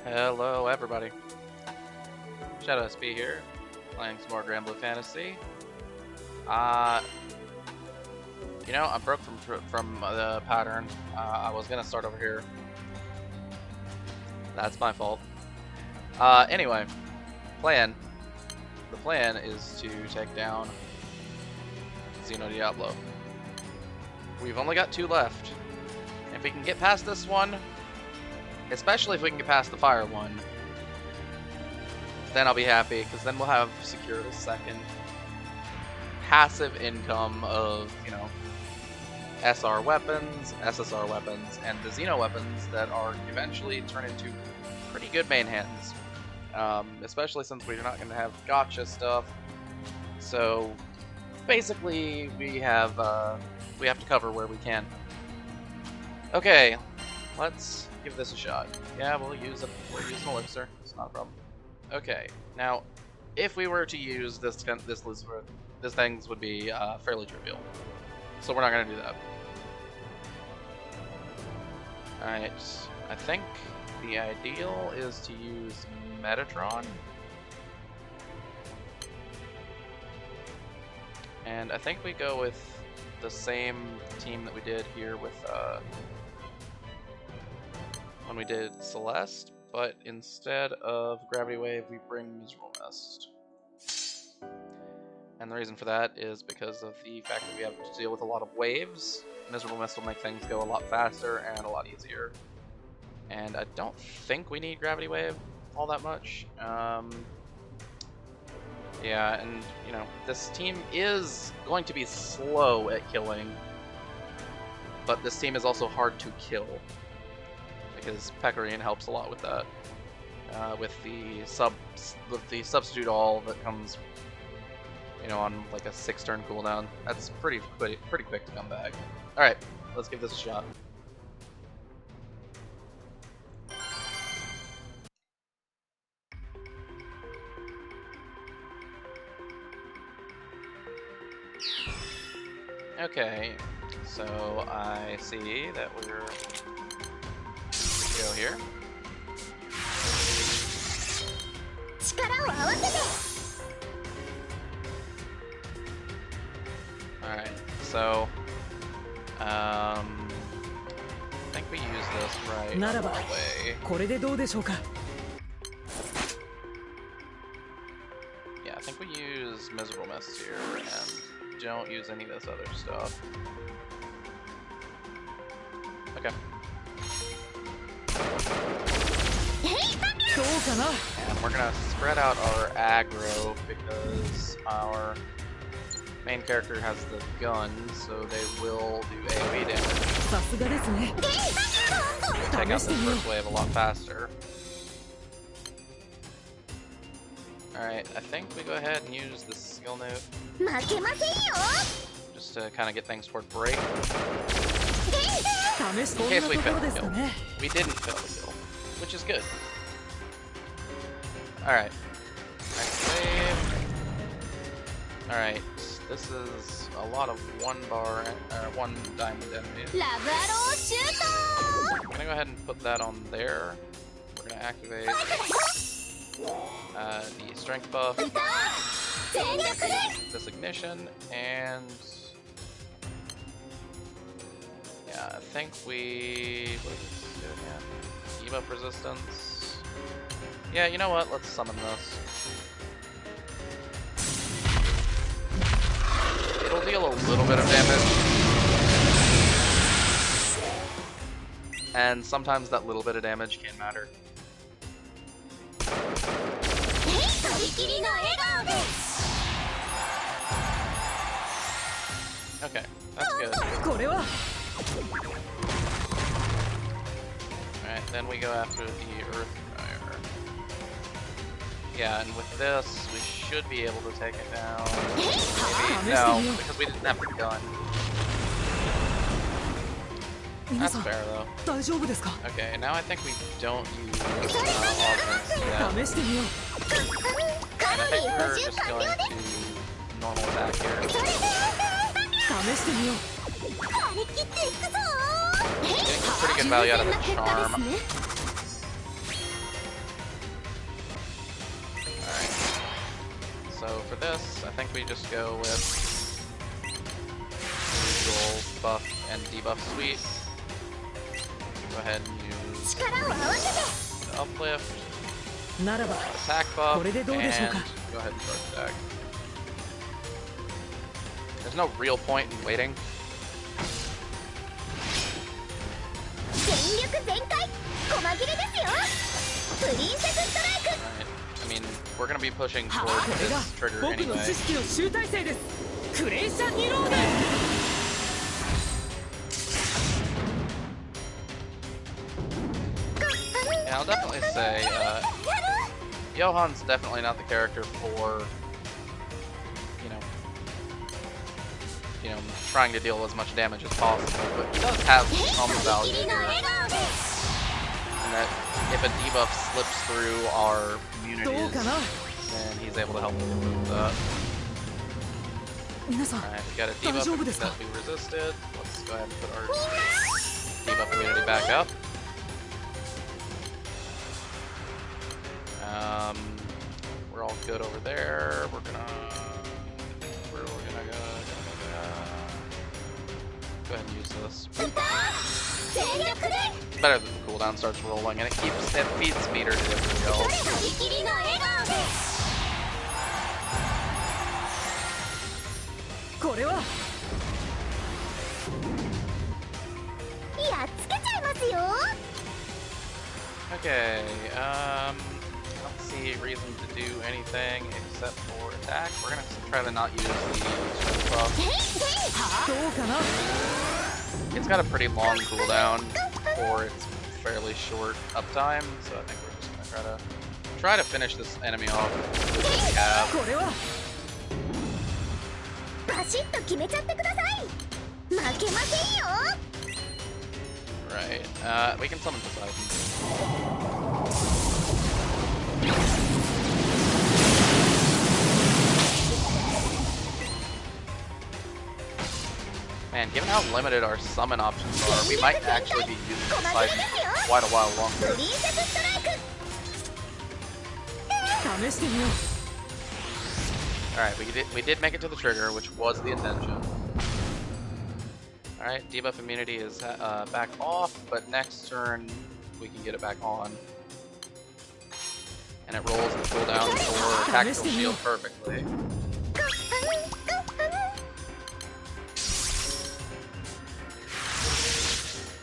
Hello everybody, Shadow SB here, playing some more Granblue Fantasy. I broke from the pattern. I was gonna start over here. That's my fault. Anyway, the plan is to take down Xeno Diablo. We've only got 2 left. If we can get past this one, especially if we can get past the fire one, then I'll be happy, because then we'll have secured a second passive income of, SR weapons, SSR weapons, and the Xeno weapons that are eventually turn into pretty good main hands. Especially since we're not going to have gotcha stuff. So basically, we have to cover where we can. Okay, let's give this a shot. Yeah, we'll use an elixir. It's not a problem. Okay, now, if we were to use this elixir, this things would be fairly trivial. So we're not going to do that. Alright, I think the ideal is to use Metatron. And I think we go with the same team that we did here with when we did Celeste, but instead of Gravity Wave, we bring Miserable Mist. And the reason for that is because of the fact that we have to deal with a lot of waves. Miserable Mist will make things go a lot faster and a lot easier. And I don't think we need Gravity Wave all that much. Yeah, and this team is going to be slow at killing, but this team is also hard to kill, because Pecorine helps a lot with that. With the substitute all that comes, on like a 6-turn cooldown. That's pretty quick to come back. All right, let's give this a shot. Okay, so I see that we're go here. Alright, so I think we use this right away. Yeah, I think we use Miserable Mist here and don't use any of this other stuff. Okay. And we're gonna spread out our aggro because our main character has the gun, so they will do AoE damage. We'll take out the first wave a lot faster. Alright, I think we go ahead and use the skill note just to kind of get things toward break. In case we fail the kill. We didn't fail the kill, which is good. Alright. Next wave. Alright, this is a lot of 1 diamond enemies. I'm gonna go ahead and put that on there. We're gonna activate the strength buff, this ignition, and yeah, I think we what is this doing? Yeah, debuff resistance. Yeah, you know what? Let's summon this. It'll deal a little bit of damage, and sometimes that little bit of damage can matter. Okay, that's good. Alright, then we go after the Earth Fire. Yeah, and with this, we should be able to take it down. Maybe? No, because we didn't have the gun. That's fair, though. Okay, now I think we don't use augments yet. And I think we're just going to normal attack here. Getting some pretty good value out of the charm. So for this, I think we just go with usual buff and debuff suite. Go ahead and use the uplift, attack buff, and go ahead and charge attack. There's no real point in waiting. Right. I mean, we're gonna be pushing towards this trigger anyway. Yeah, I'll definitely say Johan's definitely not the character for you know, trying to deal as much damage as possible, but he does have some value here. And that if a debuff slips through our immunities, then he's able to help with that. Alright, we got a debuff that we resisted. Let's go ahead and put our debuff immunity back up. We're all good over there. We're gonna go ahead and use this. It's better that the cooldown starts rolling, and it feeds meter to everybody else. Okay, I don't see a reason to do anything except for attack. We're gonna try to not use the strength buff. It's got a pretty long cooldown for its fairly short uptime, so I think we're just gonna try to finish this enemy off with what we have. Right, we can summon Poseidon. Man, given how limited our summon options are, we might actually be using Poseidon for quite a while longer. Alright, we did make it to the trigger, which was the intention. Alright, debuff immunity is back off, but next turn we can get it back on. And it rolls the cooldown for tactical shield perfectly.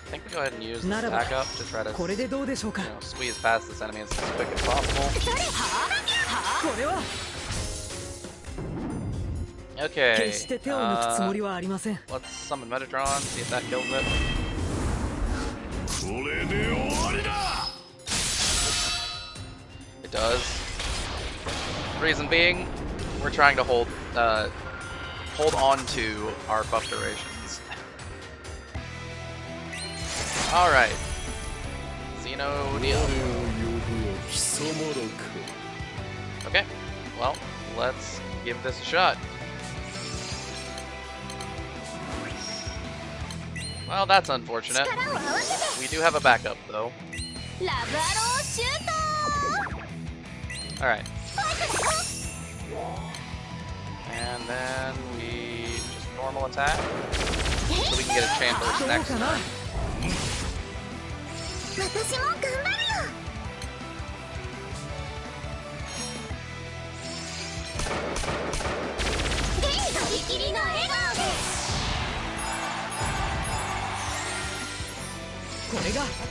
I think we go ahead and use this attack up to try to squeeze past this enemy as quick as possible. Okay, let's summon Metatron, see if that kills it. It does. Reason being, we're trying to hold on to our buff durations. Alright. Xeno Diablo. Okay, well, let's give this a shot. Well, that's unfortunate. We do have a backup, though. Alright. And then we just normal attack. So we can get a Chamber's next turn.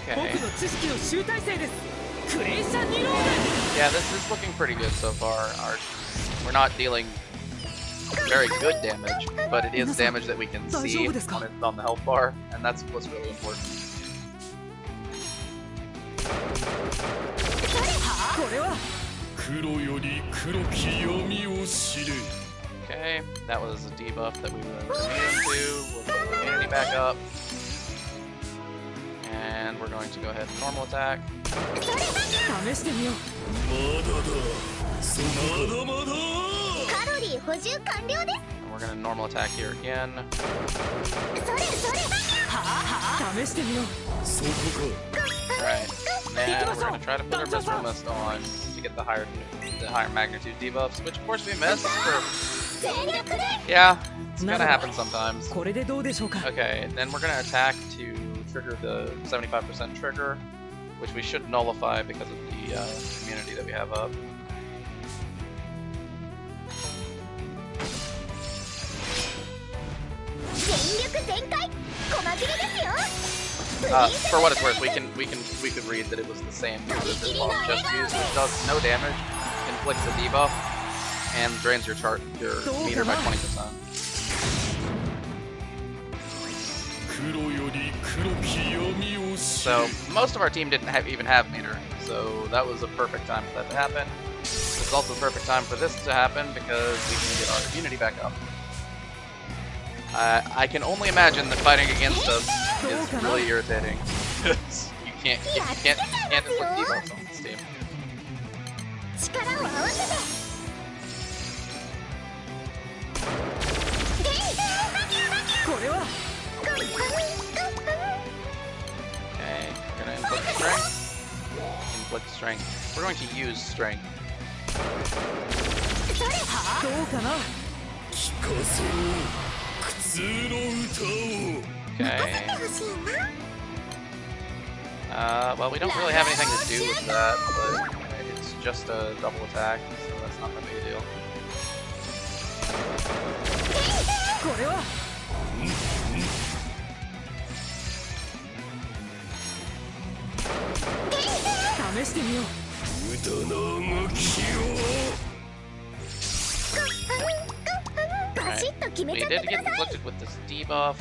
Okay. Yeah, this is looking pretty good so far. We're not dealing very good damage, but it is damage that we can see when it's on the health bar, and that's what's really important. Okay, that was a debuff that we were immune to. We'll put the immunity back up. And we're going to go ahead and normal attack. And we're going to normal attack here again. Alright, And we're going to try to put our Mystery Mist on to get the higher magnitude debuffs, which of course we missed for... Yeah, it's going to happen sometimes. Okay, then we're going to attack to trigger the 75% trigger, which we should nullify because of the immunity that we have up. For what it's worth, we could read that it was the same move as this boss just used, which does no damage, inflicts a debuff, and drains your meter by 20%. So most of our team didn't even have meter, so that was a perfect time for that to happen. It's also a perfect time for this to happen because we can get our immunity back up. I can only imagine that fighting against us is really irritating. you can't inflict debuffs on this team. Okay, we're gonna inflict strength. Inflict strength. We're going to use strength. Okay. Well, we don't really have anything to do with that, but it's just a double attack, so that's not that big a deal. We did get inflicted with this debuff,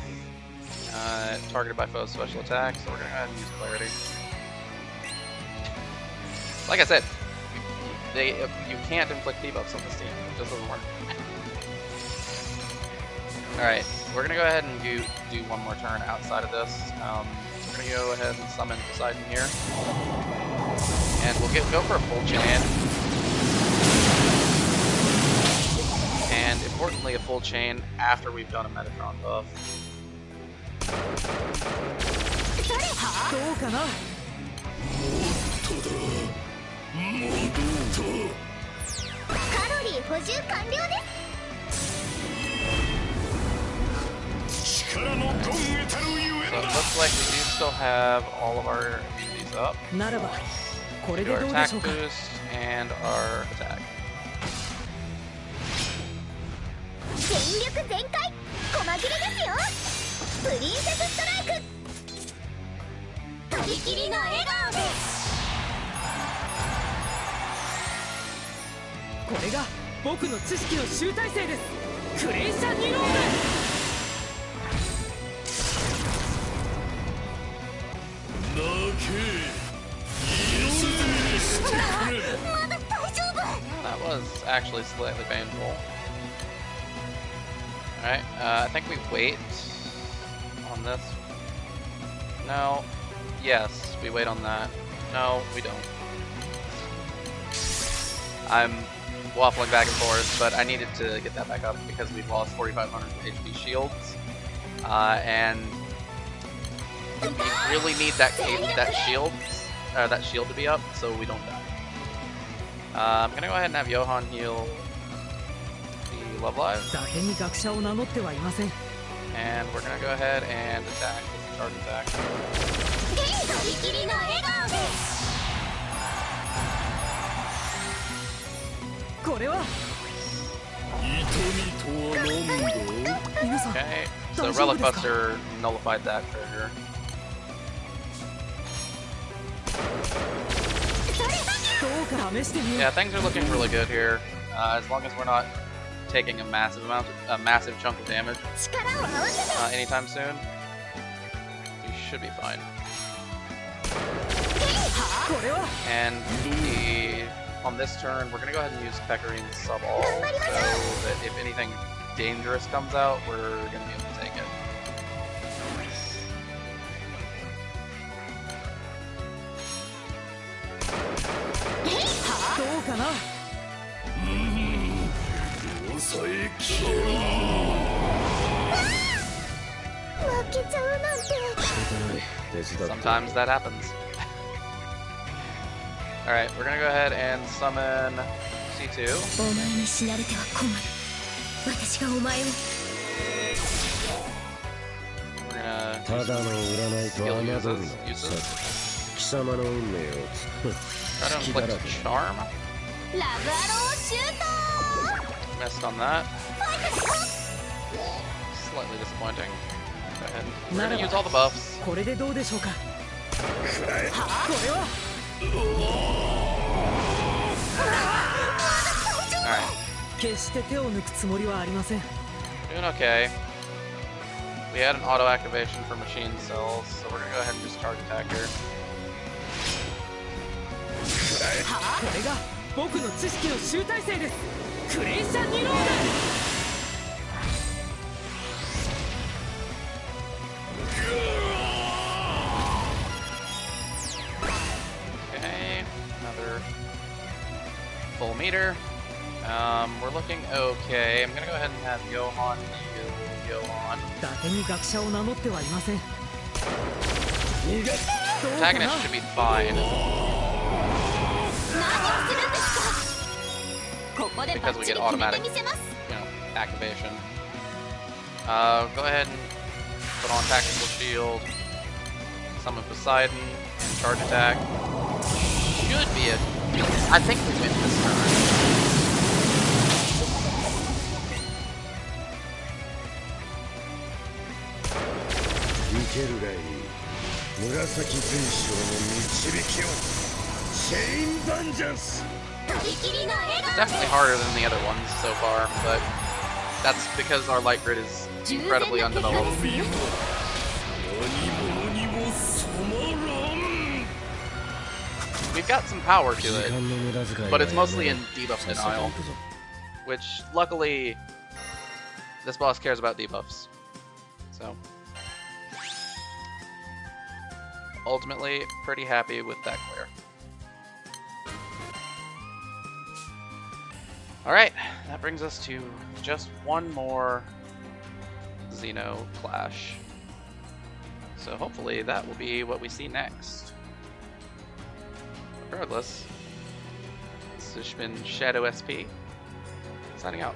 targeted by foe special attack, so we're going to go ahead and use Clarity. Like I said, you can't inflict debuffs on this team. It just doesn't work. Alright, we're going to go ahead and do one more turn outside of this. We're going to go ahead and summon Poseidon here. And we'll go for a full chain. And importantly, a full chain after we've done a Metatron buff. So it looks like we do still have all of our immunities up. Do our attack boost and our attack. That was actually slightly painful. Alright, I think we wait on this. No. Yes, we wait on that. No, we don't. I'm waffling back and forth, but I needed to get that back up because we've lost 4,500 HP shields. And we really need that shield to be up so we don't die. I'm gonna go ahead and have Johan heal the Love Live. And we're gonna go ahead and attack with the charge attack. Okay, so Relic Buster nullified that trigger. Yeah, things are looking really good here. As long as we're not taking a massive chunk of damage anytime soon, we should be fine. And on this turn, we're gonna go ahead and use Pekarine's sub all, so that if anything dangerous comes out, we're gonna be able to take it. Sometimes that happens. Alright, we're gonna go ahead and summon C2. We're gonna skill uses. Try to inflict charm. Missed on that. Slightly disappointing. Go ahead. We're gonna use all the buffs. Alright. Doing okay. We had an auto activation for machine cells, so we're gonna go ahead and just charge attack here. Okay, another full meter. We're looking okay. I'm gonna go ahead and have Johan heal Johan. Protagonist should be fine. Because we get automatic, activation. Go ahead and put on tactical shield. Summon Poseidon and charge attack. Should be a. I think we win this turn. It's definitely harder than the other ones so far, but that's because our light grid is incredibly undeveloped. We've got some power to it, but it's mostly in debuff denial, which luckily this boss cares about debuffs. So ultimately, pretty happy with that clear. Alright, that brings us to just one more Xeno clash. So hopefully that will be what we see next. Regardless, this has been Shadow SP, signing out.